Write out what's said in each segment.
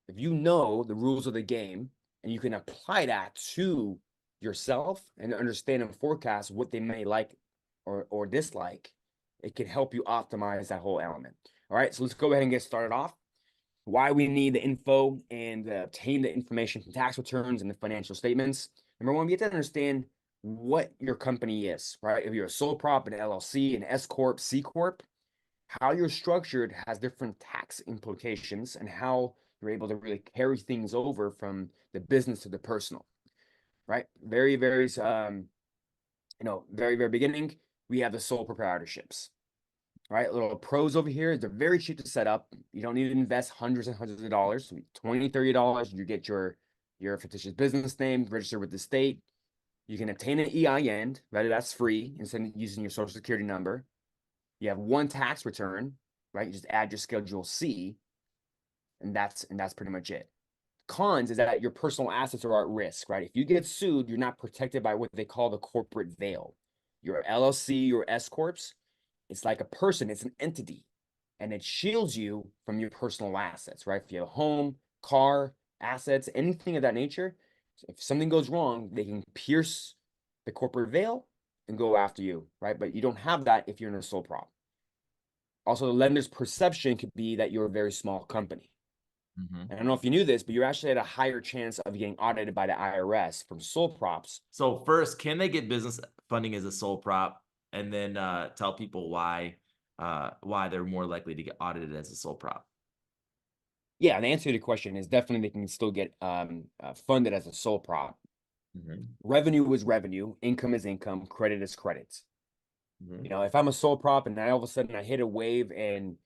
if you know the rules of the game and you can apply that to yourself and understand and forecast what they may like or dislike, it can help you optimize that whole element. All right, so let's go ahead and get started off. Why we need the info and obtain the information from tax returns and the financial statements. Number one, we have to understand what your company is, right? If you're a sole prop, an LLC, an S Corp, C Corp, how you're structured has different tax implications and how you're able to really carry things over from the business to the personal, right? Very, very, very beginning, we have the sole proprietorships, right? Little pros over here. They're very cheap to set up. You don't need to invest hundreds and hundreds of dollars. $20, $30, you get your fictitious business name, register with the state. You can obtain an EIN, right? That's free instead of using your social security number. You have one tax return, right? You just add your Schedule C, and that's pretty much it. Cons is that your personal assets are at risk, right? If you get sued, you're not protected by what they call the corporate veil. Your LLC, your S corps, it's like a person, it's an entity, and it shields you from your personal assets, right? If you have a home, car, assets, anything of that nature, if something goes wrong, they can pierce the corporate veil and go after you, right? But you don't have that if you're in a sole prop. Also, the lender's perception could be that you're a very small company. And I don't know if you knew this, but you're actually at a higher chance of getting audited by the IRS from sole props. So first, can they get business funding as a sole prop, and then tell people why they're more likely to get audited as a sole prop? Yeah, the answer to the question is definitely they can still get funded as a sole prop. Revenue is revenue, income is income, credit is credit. You know, if I'm a sole prop and all of a sudden I hit a wave and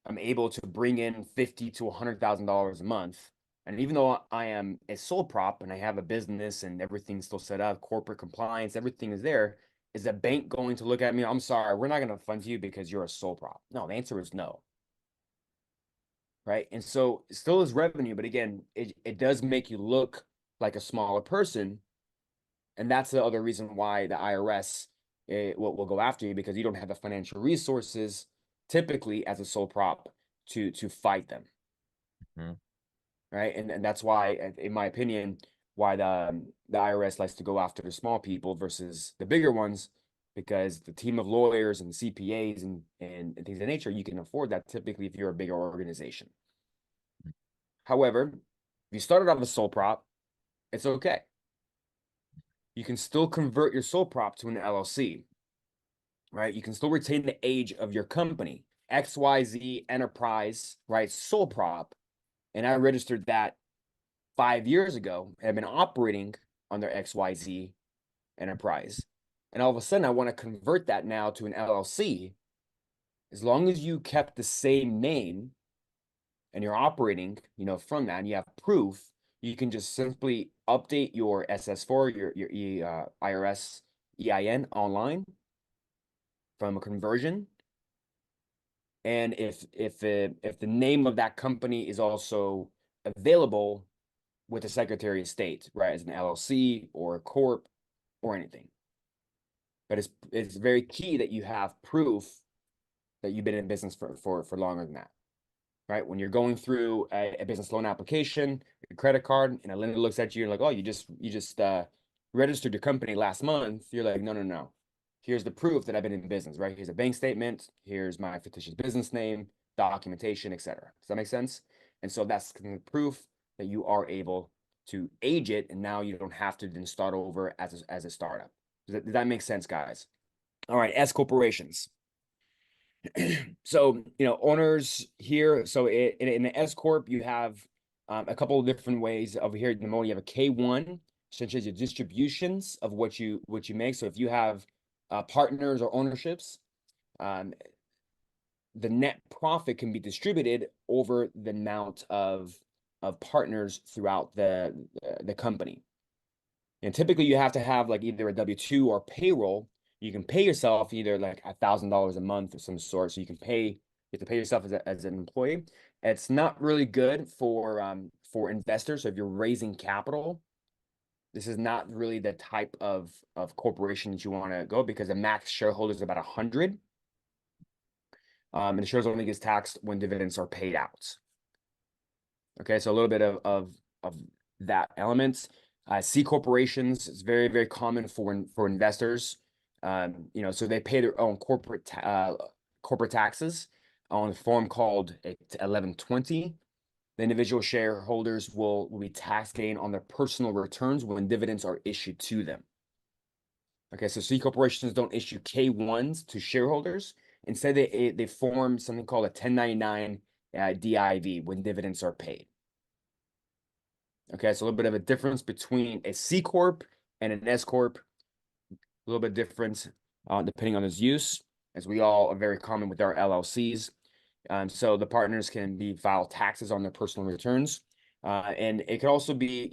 I'm able to bring in $50,000 to $100,000 a month, and even though I am a sole prop and I have a business and everything's still set up, corporate compliance, everything is there, is a bank going to look at me? I'm sorry, we're not going to fund you because you're a sole prop. No, the answer is no. Right. And so it still is revenue, but again, it does make you look like a smaller person. And that's the other reason why the IRS will go after you, because you don't have the financial resources typically as a sole prop to fight them. Right. And that's why, in my opinion, why the IRS likes to go after the small people versus the bigger ones, because the team of lawyers and CPAs and things of that nature, you can afford that typically if you're a bigger organization. However, if you started off a sole prop, it's okay. You can still convert your sole prop to an LLC, right? You can still retain the age of your company, XYZ Enterprise, right? Sole prop. And I registered that 5 years ago and I've been operating under XYZ Enterprise. And all of a sudden, I want to convert that now to an LLC. As long as you kept the same name and you're operating, from that, and you have proof, you can just simply update your SS4, your IRS EIN online from a conversion. And if the name of that company is also available with the Secretary of State, right, as an LLC or a corp or anything. But it's very key that you have proof that you've been in business for longer than that. Right? When you're going through a business loan application, your credit card, and a lender looks at you and like, oh, you just registered your company last month. You're like, no. Here's the proof that I've been in business, right? Here's a bank statement. Here's my fictitious business name, documentation, etc. Does that make sense? And so that's proof that you are able to age it, and now you don't have to then start over as a startup. Does that make sense, guys? All right, S corporations. So, owners here. So in the S corp, you have a couple of different ways over here. The moment you have a K1, such as your distributions of what you make. So if you have partners or ownerships, the net profit can be distributed over the amount of partners throughout the company. And typically you have to have like either a W-2 or payroll. You can pay yourself either like $1,000 a month of some sort. So you have to pay yourself as an employee. It's not really good for investors. So if you're raising capital, this is not really the type of corporation that you want to go, because the max shareholder is about 100. And the shares only gets taxed when dividends are paid out. Okay, so a little bit of that element. C corporations is very, very common for investors. So they pay their own corporate taxes on a form called 1120. The individual shareholders will be tax gain on their personal returns when dividends are issued to them. Okay, so C corporations don't issue K1s to shareholders. Instead, they form something called a 1099 DIV when dividends are paid. Okay, so a little bit of a difference between a C corp and an S corp. A little bit different depending on its use, as we all are very common with our LLCs. So the partners can file taxes on their personal returns. And it could also be,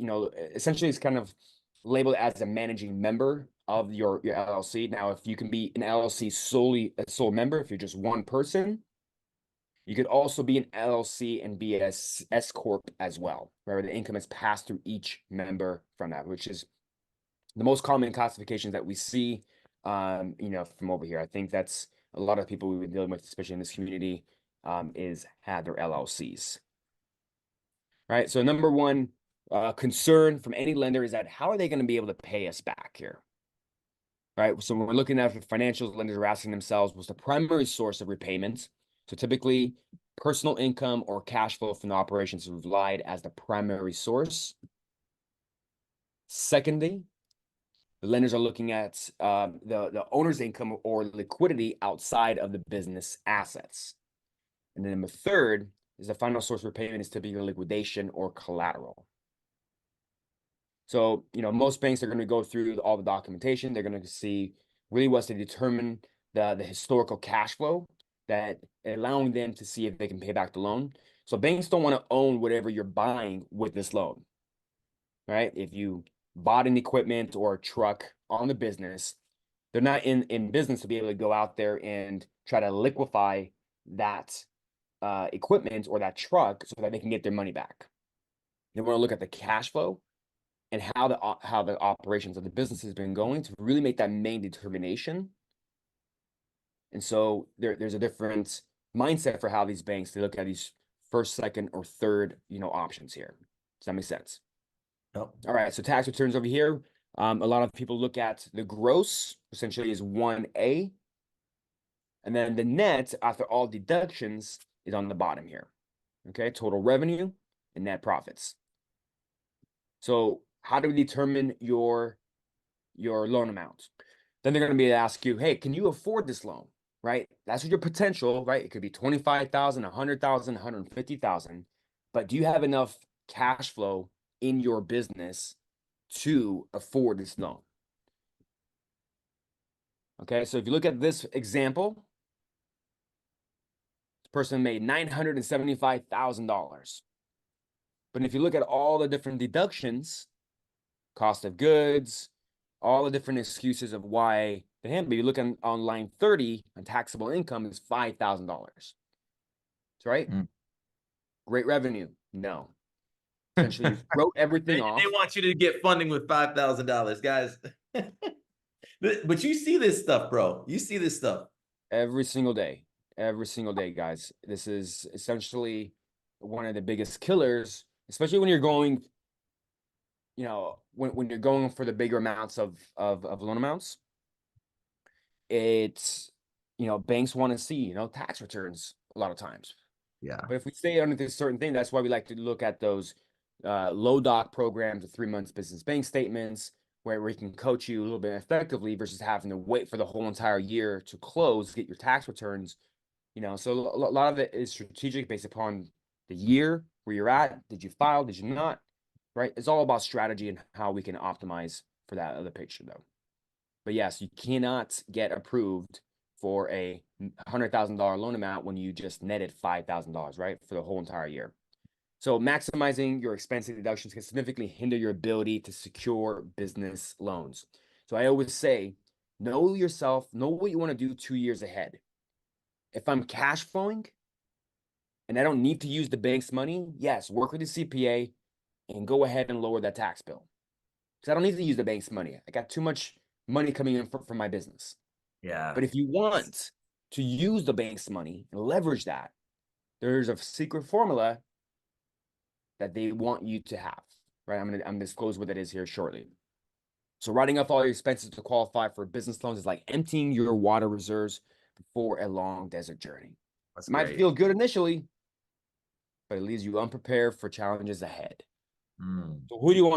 essentially it's kind of labeled as a managing member of your LLC. Now, if you can be an LLC solely a sole member, if you're just one person, you could also be an LLC and be a S corp as well, where the income is passed through each member from that, which is the most common classifications that we see, from over here. I think that's a lot of people we've been dealing with, especially in this community, have their LLCs. Right. So number one concern from any lender is that how are they going to be able to pay us back here? Right. So when we're looking at the financials, lenders are asking themselves, what's the primary source of repayments? So typically, personal income or cash flow from the operations is relied as the primary source. Secondly, the lenders are looking at the owner's income or liquidity outside of the business assets. And then the third is the final source of repayment is typically liquidation or collateral. So, most banks are going to go through all the documentation. They're going to see really what's to determine the historical cash flow that allowing them to see if they can pay back the loan. So banks don't want to own whatever you're buying with this loan, right? If you bought an equipment or a truck on the business, they're not in business to be able to go out there and try to liquefy that equipment or that truck so that they can get their money back. They want to look at the cash flow and how the operations of the business has been going to really make that main determination. And so there's a different mindset for how these banks, they look at these first, second, or third, options here. Does that make sense? Oh. All right, so tax returns over here. A lot of people look at the gross, essentially is 1A. And then the net, after all deductions, is on the bottom here. Okay, total revenue and net profits. So how do we determine your loan amount? Then they're going to be to ask you, hey, can you afford this loan? Right? That's your potential, right? It could be 25,000, 100,000, 150,000. But do you have enough cash flow in your business to afford this loan? Okay, so if you look at this example, this person made $975,000. But if you look at all the different deductions, cost of goods, all the different excuses of why they have, but you look on line 30 on taxable income is $5,000. That's right. Great revenue. No. Essentially, you wrote everything off. They want you to get funding with $5,000, guys. But you see this stuff, bro. You see this stuff every single day, guys. This is essentially one of the biggest killers, especially when you're going, when you're going for the bigger amounts of loan amounts. It's, banks want to see, tax returns a lot of times. Yeah. But if we stay under this certain thing, that's why we like to look at those low doc programs of 3 months business bank statements, where we can coach you a little bit effectively versus having to wait for the whole entire year to close, get your tax returns. So a lot of it is strategic based upon the year where you're at. Did you file? Did you not? Right? It's all about strategy and how we can optimize for that other picture, though. But yes, you cannot get approved for a $100,000 loan amount when you just netted $5,000, right, for the whole entire year. So maximizing your expense deductions can significantly hinder your ability to secure business loans. So I always say, know yourself, know what you want to do 2 years ahead. If I'm cash flowing and I don't need to use the bank's money, yes, work with the CPA and go ahead and lower that tax bill. Because I don't need to use the bank's money. I got too much money coming in from my business. Yeah. But if you want to use the bank's money and leverage that, there's a secret formula that they want you to have, right? I'm gonna disclose what that is here shortly. So writing off all your expenses to qualify for business loans is like emptying your water reserves before a long desert journey. That's It might great. feel good initially, but it leaves you unprepared for challenges ahead. Mm. So who do you want